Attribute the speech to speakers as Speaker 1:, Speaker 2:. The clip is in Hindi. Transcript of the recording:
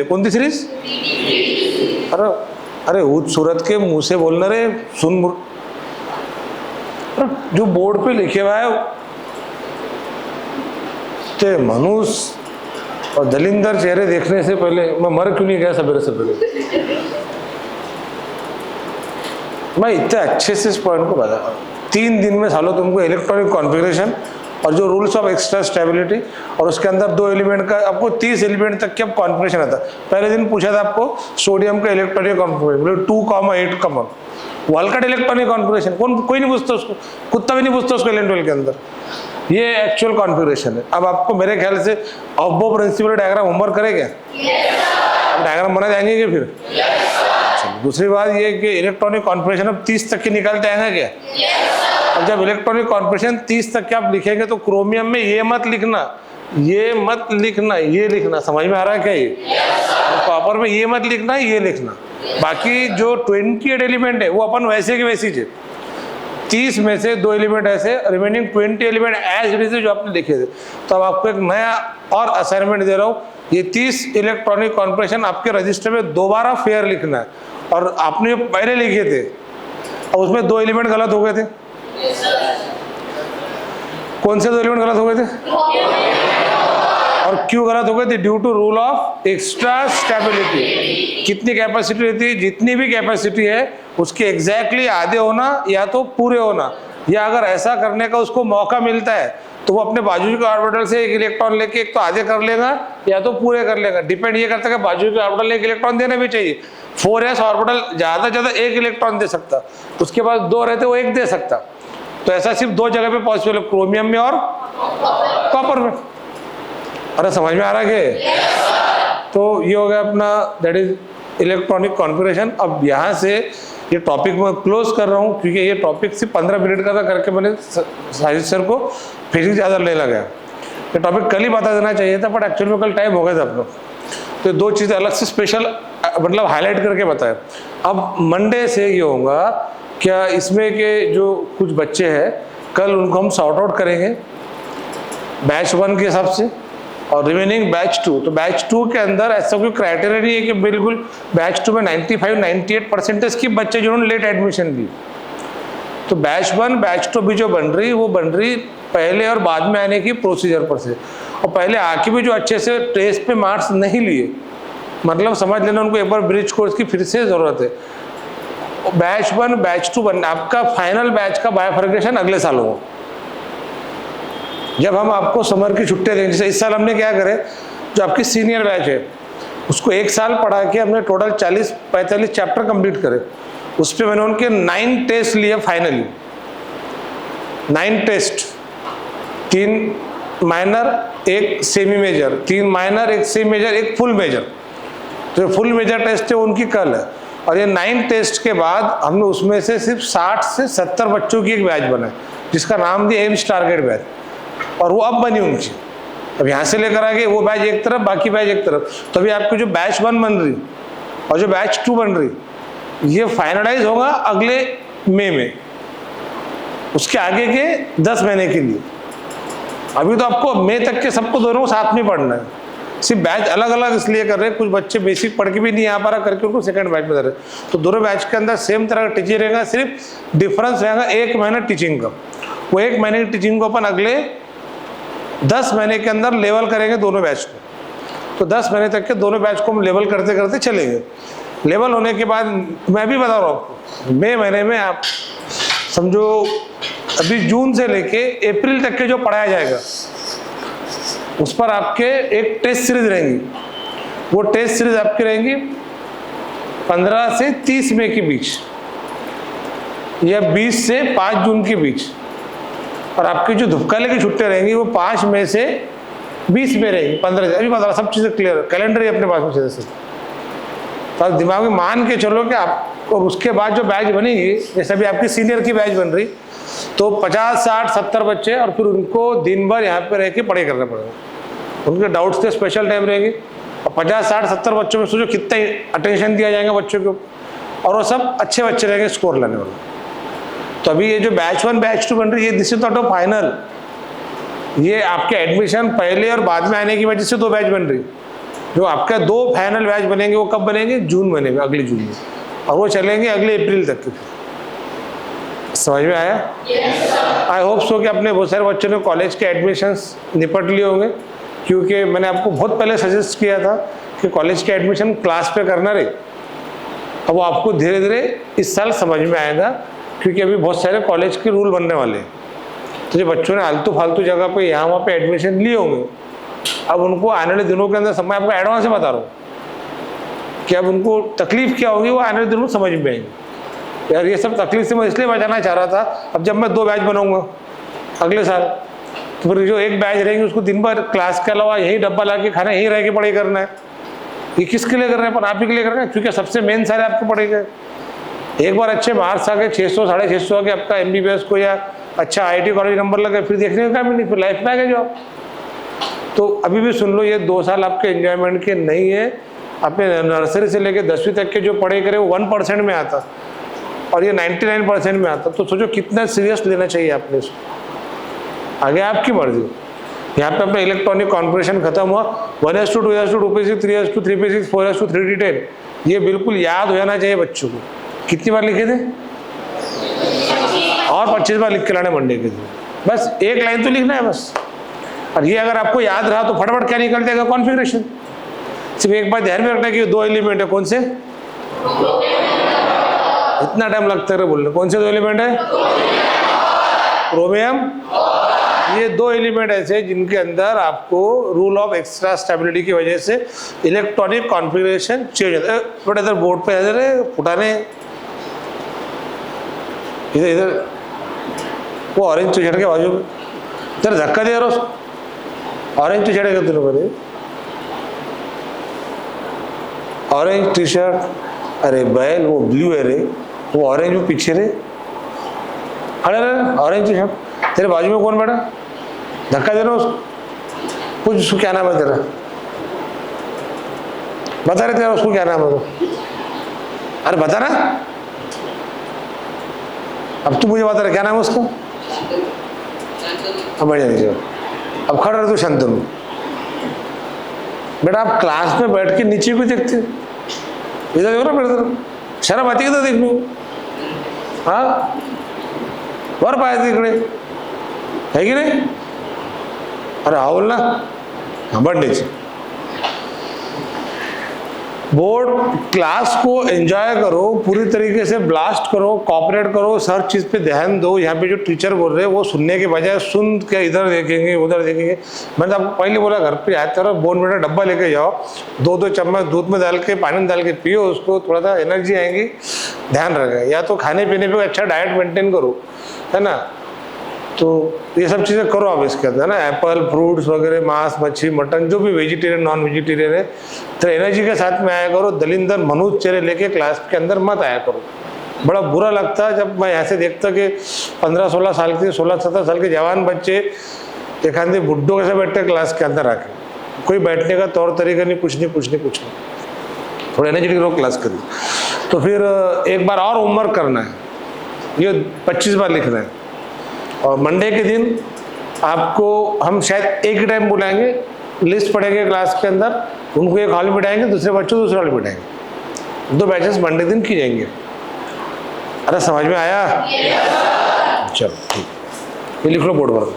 Speaker 1: कौन सी सीरीज? अरे अरे उस सूरत के मुंह से बोलना रे, सुन। जो बोर्ड पे लिखे हुआ है ते मनुष्य और दलिंदर चेहरे देखने से पहले मैं मर क्यों नहीं गया सवेरे से पहले। मैं इतने अच्छे से इस पॉइंट को बता, 3 दिन में सालों तुमको इलेक्ट्रॉनिक कॉन्फ़िगरेशन और जो रूल्स ऑफ एक्स्ट्रा स्टेबिलिटी और उसके अंदर 2 एलिमेंट का आपको 30 एलिमेंट तक की अब कॉन्फ़िगरेशन आता है। पहले दिन पूछा था आपको सोडियम का इलेक्ट्रॉनिक कॉन्फ़िगरेशन 2,8 कॉमन, वो हल्का इलेक्ट्रॉनिक कॉन्फ़िगरेशन कोई नहीं पूछता उसको, कुत्ता भी नहीं पूछता उसको इलेक्ट्रॉनिक 12 के अंदर। ये एक्चुअल कॉन्फ़िगरेशन है। अब आपको मेरे ख्याल से अब्बो प्रिंसिपल डायग्राम होमवर्क करेगा, अब डायग्राम बना जाएंगे क्या फिर? दूसरी बात ये कि इलेक्ट्रॉनिक कॉन्फ़िगरेशन अब 30 तक की निकालते आएंगे क्या? अब जब इलेक्ट्रॉनिक कॉन्फ़िगरेशन 30 तक के आप लिखेंगे तो क्रोमियम में ये मत लिखना, ये मत लिखना, ये लिखना। समझ में आ रहा है क्या? ये कॉपर में ये मत लिखना, ये लिखना। बाकी जो 28 एलिमेंट है वो अपन वैसे के वैसे ही 30 में से 2 एलिमेंट ऐसे, remaining 20 element as it is जो आपने लिखे थे। तो अब आपको एक नया और असाइनमेंट दे रहा हूँ, ये 30 इलेक्ट्रॉनिक कॉन्फ़िगरेशन आपके रजिस्टर में दोबारा फेयर लिखना है। और आपने पहले लिखे थे और उसमें 2 एलिमेंट गलत हो गए थे। कौन से 2 एलिमेंट गलत हो गए थे और क्यों गलत हो गए थे? Due to rule of extra stability. कितनी कैपेसिटी रहती है? जितनी भी कैपेसिटी है उसके एग्जैक्टली आधे होना या तो पूरे होना, या अगर ऐसा करने का उसको मौका मिलता है तो वो अपने बाजू के ऑर्बिटल से एक इलेक्ट्रॉन लेके एक तो आधे कर लेगा या तो पूरे कर लेगा। डिपेंड ये करता है कि बाजू के ऑर्बिटल एक इलेक्ट्रॉन देना भी चाहिए। 4s ऑर्बिटल ज्यादा से ज्यादा 1 इलेक्ट्रॉन दे सकता, उसके पास 2 रहते वो 1 दे सकता। तो ऐसा सिर्फ 2 जगह पे पॉसिबल है, क्रोमियम में और कॉपर में। अरे समझ में आ रहा है कि? तो ये हो गया अपना दैट इज इलेक्ट्रॉनिक कॉन्फ़िगरेशन। अब यहाँ से ये टॉपिक मैं क्लोज कर रहा हूँ क्योंकि ये टॉपिक सिर्फ 15 मिनट का था, करके मैंने साजिद सर को फिजिक्स ज़्यादा लेने लगा। ये टॉपिक कल ही बता देना चाहिए था, बट एक्चुअल में कल टाइम हो गया था अपना। तो 2 चीज़ें अलग से स्पेशल मतलब हाईलाइट करके बताया। अब मंडे से ये होगा क्या, इसमें के जो कुछ बच्चे हैं कल उनको हम सॉर्ट आउट करेंगे बैच 1 के हिसाब से और रिमेनिंग बैच 2। तो बैच 2 के अंदर ऐसा कोई क्राइटेरिया नहीं है कि बिल्कुल बैच 2 में 95-98% की बच्चे जिन्होंने लेट एडमिशन ली। तो बैच 1 बैच 2 भी जो बन रही वो बन रही पहले और बाद में आने की प्रोसीजर पर से, और पहले आके भी जो अच्छे से टेस्ट पे मार्क्स नहीं लिए, मतलब समझ लेना उनको एक बार ब्रिज कोर्स की फिर से ज़रूरत है। बैच 1 बैच 2 बनना, आपका फाइनल बैच का बायोफिकेशन अगले साल होगा जब हम आपको समर की छुट्टियां देंगे। जैसे इस साल हमने क्या करे, जो आपकी सीनियर बैच है उसको 1 साल पढ़ा के हमने टोटल 40-45 चैप्टर कंप्लीट करे। उस पर मैंने उनके 9 टेस्ट लिए finally, 9 test, 3 minor 1 semi major, 3 minor 1 semi major 1 full major. तो फुल मेजर टेस्ट है उनकी कल है, और ये 9 टेस्ट के बाद हमने उसमें से सिर्फ 60 से 70 बच्चों की एक बैच बनाई जिसका नाम दिया एम्स टारगेट बैच, और वो अब बनी उनकी। अब यहाँ से लेकर आगे वो बैच एक तरफ, बाकी बैच एक तरफ। तो अभी आपकी जो बैच 1 बन रही और जो बैच 2 बन रही ये फाइनलाइज होगा अगले मई में, उसके आगे के 10 महीने के लिए। अभी तो आपको मई तक के सबको दोनों साथ में पढ़ना है, सिर्फ बैच अलग अलग इसलिए कर रहे हैं कुछ बच्चे बेसिक पढ़ के भी नहीं आ पा रहा करके उनको सेकंड बैच में दे रहे। तो दोनों बैच के अंदर सेम तरह का टीचिंग रहेगा, सिर्फ डिफरेंस रहेगा 1 महीना टीचिंग का। वो 1 महीने की टीचिंग को अपन अगले 10 महीने के अंदर लेवल करेंगे दोनों बैच को। तो 10 महीने तक के दोनों बैच को हम लेवल करते करते चलेंगे। लेवल होने के बाद मैं भी बता रहा हूँ आपको, मई महीने में आप समझो अभी जून से लेके अप्रैल तक के जो पढ़ाया जाएगा उस पर आपके एक टेस्ट सीरीज रहेंगी। वो टेस्ट सीरीज आपकी रहेंगी 15 से 30 मई के बीच या 20 से 5 जून के बीच, और आपकी जो धुपकाले की छुट्टियां रहेंगी वो 5 मई से 20 में रहेंगी। 15 से अभी बता रहा, सब चीज़ें क्लियर, कैलेंडर ही अपने पास में सीधे से। तो आप दिमाग में मान के चलो कि आप, और उसके बाद जो बैच बनेगी जैसे अभी आपकी सीनियर की बैच बन रही तो 50, 60, 70 बच्चे, और फिर उनको दिन भर यहाँ पे रह के पढ़ाई करना पड़ेगा। उनके डाउट्स के स्पेशल टाइम रहेंगे, और 50, 60, 70 बच्चों में सोचो कितना अटेंशन दिया जाएगा बच्चों को, और वो सब अच्छे बच्चे रहेंगे स्कोर लाने वाले। तो अभी ये जो बैच 1 बैच 2 बन रही है this is not a final, ये आपके एडमिशन पहले और बाद में आने की वजह से 2 बैच बन रही। जो आपका 2 फाइनल बैच बनेंगे वो कब बनेंगे? जून महीने में, अगले जून में, और वो चलेंगे अगले अप्रैल तक के। समझ में आया? आई होप सो कि अपने बहुत सारे बच्चों ने कॉलेज के एडमिशन्स निपट लिए होंगे, क्योंकि मैंने आपको बहुत पहले सजेस्ट किया था कि कॉलेज के एडमिशन क्लास पे करना रहे। अब वो आपको धीरे धीरे इस साल समझ में आएगा, क्योंकि अभी बहुत सारे कॉलेज के रूल बनने वाले हैं। तो जो बच्चों ने आलतू फालतू जगह पे यहाँ वहाँ पे एडमिशन लिए होंगे, अब उनको आने वाले दिनों के अंदर, मैं आपको एडवांस से बता रहा हूँ कि अब उनको तकलीफ क्या होगी वो आने वाले दिनों में समझ में आएंगे। यार ये सब तकलीफ से मैं इसलिए बचाना चाह रहा था। अब जब मैं 2 बैच बनाऊंगा अगले साल, तो फिर जो एक बैच रहेंगे उसको दिन भर क्लास के अलावा यही डब्बा ला के खाना, यहीं रह के पढ़ाई करना है। ये किसके लिए कर रहे हैं? पर आप ही के लिए कर रहे हैं, क्योंकि सबसे मेन सारे आपके पढ़े गए। एक बार अच्छे मार्क्स आ गए, 600 650 आ गए आपका MBBS को, या अच्छा IIT कॉलेज नंबर लगे, फिर देखने का काम ही नहीं, फिर लाइफ में आ गए जॉब। तो अभी भी सुन लो, ये 2 साल आपके एंजॉयमेंट के नहीं है। अपने नर्सरी से लेकर 10वीं तक के जो पढ़े करे वो 1% में आता, और ये 99% में आता। तो सोचो कितना सीरियस लेना चाहिए आपने इसको। आगे आपकी मर्जी। यहाँ पे अपना इलेक्ट्रॉनिक कॉन्फ़िगरेशन खत्म हुआ, 1:2, 2:2, 2:6, 3:3, 3:6, 4:3, 3:10, ये बिल्कुल याद हो जाना चाहिए बच्चों को। कितनी बार लिखे थे? और 25 बार लिख के लाने मंडे के दिन। बस एक लाइन तो लिखना है बस। और ये अगर आपको याद रहा तो फटाफट क्या निकल जाएगा? कॉन्फ़िगरेशन। सिर्फ एक बात ध्यान में रखना कि 2 एलिमेंट है। कौन से? इतना टाइम लगता है बोलने। कौन से 2 एलिमेंट है? क्रोमियम। ये 2 एलिमेंट ऐसे जिनके अंदर आपको रूल ऑफ एक्स्ट्रा स्टेबिलिटी की वजह से इलेक्ट्रॉनिक कॉन्फ़िगरेशन चेंज होता है। बट इधर बोर्ड पे इधर फुटाने, इधर वो ऑरेंज टी शर्ट के बाजू में इधर धक्का दे रहा उसको। ऑरेंज टी शर्ट है तेरे को? ऑरेंज टी शर्ट, अरे बैल वो ब्लू है रे, वो ऑरेंज में पीछे रे। अरे ऑरेंज टी शर्ट तेरे बाजू में कौन बैठा? धक्का दे रहा उसको। पूछ उसको क्या नाम है तेरा, बता रहे तेरा उसको क्या नाम है? अरे बता ना, अब तू मुझे बता रहा क्या नाम है उसका? अब बैठ जाइए, अब खड़ा रहे तो शांतनु। बेटा आप क्लास में बैठ के नीचे भी देखते, इधर देखो ना, मेरे तरफ शर्म आती है तो देखने को। हाँ वर पाए थे इकडे है कि नहीं? अरे आओ ना, हाँ बढ़ नीचे। बोर्ड क्लास को एंजॉय करो, पूरी तरीके से ब्लास्ट करो, कॉपरेट करो, हर चीज़ पे ध्यान दो। यहाँ पे जो टीचर बोल रहे हैं वो सुनने के बजाय सुन के इधर देखेंगे उधर देखेंगे। मैंने आपको पहले बोला घर पे आते रहो, बोर्नविटा डब्बा लेके जाओ, 2-2 चम्मच दूध में डाल के पानी में डाल के पियो, उसको थोड़ा सा एनर्जी आएंगी। ध्यान रखें, या तो खाने पीने पे अच्छा डाइट मेंटेन करो, है ना। तो ये सब चीज़ें करो आप इसके अंदर, है ना। एप्पल, फ्रूट्स वगैरह, मांस, मच्छी, मटन, जो भी वेजिटेरियन नॉन वेजिटेरियन है, तो एनर्जी के साथ में आया करो। दलिंदर मनुष्य चेहरे लेके क्लास के अंदर मत आया करो। बड़ा बुरा लगता है जब मैं ऐसे देखता कि 15-16 साल के, 16-17 साल के जवान बच्चे एक आधे बुड्ढों कैसे बैठते क्लास के अंदर आके। कोई बैठने का तौर तरीका नहीं, कुछ नहीं। थोड़ा एनर्जी करो, क्लास करिए। तो फिर एक बार और होमवर्क करना है, ये 25 बार लिखना है। और मंडे के दिन आपको हम शायद एक ही टाइम बुलाएंगे, लिस्ट पढ़ेंगे क्लास के अंदर, उनको एक हॉल में बिठाएंगे, दूसरे बच्चों दूसरे हॉल में बिठाएंगे। 2 बैचेस मंडे दिन की जाएंगे। अरे समझ में आया? चलो ठीक, ये लिख लो बोर्ड पर।